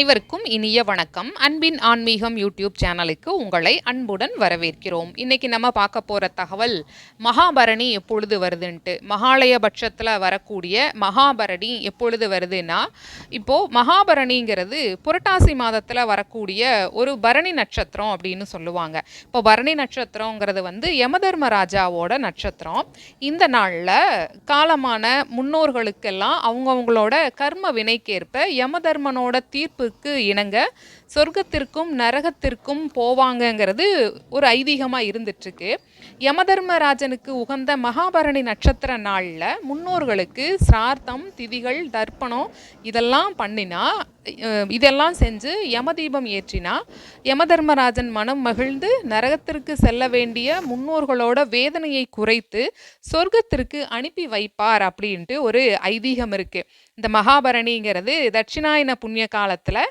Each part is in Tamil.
அனைவருக்கும் இனிய வணக்கம். அன்பின் ஆன்மீகம் யூடியூப் சேனலுக்கு உங்களை அன்புடன் வரவேற்கிறோம். இன்னைக்கு நம்ம பார்க்க போகிற தகவல் மகாபரணி எப்பொழுது வருதுன்ட்டு. மகாலயபட்சத்தில் வரக்கூடிய மகாபரணி எப்பொழுது வருதுன்னா, இப்போது மகாபரணிங்கிறது புரட்டாசி மாதத்தில் வரக்கூடிய ஒரு பரணி நட்சத்திரம் அப்படின்னு சொல்லுவாங்க. இப்போ பரணி நட்சத்திரங்கிறது யமதர்மராஜாவோட நட்சத்திரம். இந்த நாளில் காலமான முன்னோர்களுக்கெல்லாம் அவங்கவுங்களோட கர்ம வினைக்கேற்ப யமதர்மனோட தீர்ப்புக்கு இணங்க சொர்க்கத்திற்கும் நரகத்திற்கும் போவாங்கங்கிறது ஒரு ஐதீகமாக இருந்துட்டுருக்கு. யமதர்மராஜனுக்கு உகந்த மகாபரணி நட்சத்திர நாளில் முன்னோர்களுக்கு சிரார்த்தம், திதிகள், தர்ப்பணம் இதெல்லாம் பண்ணினா, இதெல்லாம் செஞ்சு யமதீபம் ஏற்றினா யமதர்மராஜன் மனம் மகிழ்ந்து நரகத்திற்கு செல்ல வேண்டிய முன்னோர்களோட வேதனையை குறைத்து சொர்க்கத்திற்கு அனுப்பி வைப்பார் அப்படின்ட்டு ஒரு ஐதீகம் இருக்குது. இந்த மகாபரணிங்கிறது தட்சிணாயன புண்ணிய காலத்தில்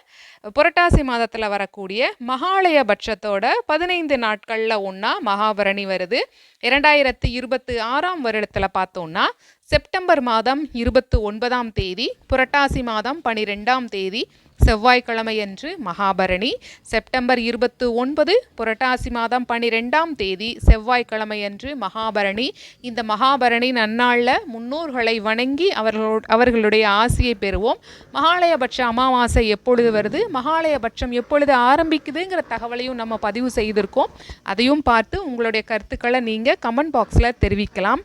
புரட்டாசி மாதத்தில் வரக்கூடிய மகாலயபட்சத்தோட 15 நாட்களில் ஒன்றா மகாபரணி வருது. 2026 வருடத்தில் பார்த்தோன்னா செப்டம்பர் மாதம் 29ஆம் தேதி, புரட்டாசி மாதம் 12ஆம் தேதி செவ்வாய்க்கிழமையன்று மகாபரணி. செப்டம்பர் 29 புரட்டாசி மாதம் 12ஆம் தேதி செவ்வாய்க்கிழமையன்று மகாபரணி. இந்த மகாபரணி நன்னாளில் முன்னோர்களை வணங்கி அவர்களுடைய ஆசியை பெறுவோம். மகாலயபட்ச அமாவாசை எப்பொழுது வருது, மகாலயபட்சம் எப்பொழுது ஆரம்பிக்குதுங்கிற தகவலையும் நம்ம பதிவு செய்திருக்கோம். அதையும் பார்த்து உங்களுடைய கருத்துக்களை நீங்கள் கமெண்ட் பாக்ஸில் தெரிவிக்கலாம்.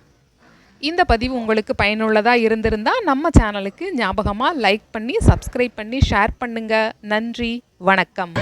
இந்த பதிவு உங்களுக்கு பயனுள்ளதாக இருந்திருந்தால் நம்ம சேனலுக்கு ஞாபகமாக லைக் பண்ணி, சப்ஸ்கிரைப் பண்ணி, ஷேர் பண்ணுங்கள். நன்றி, வணக்கம்.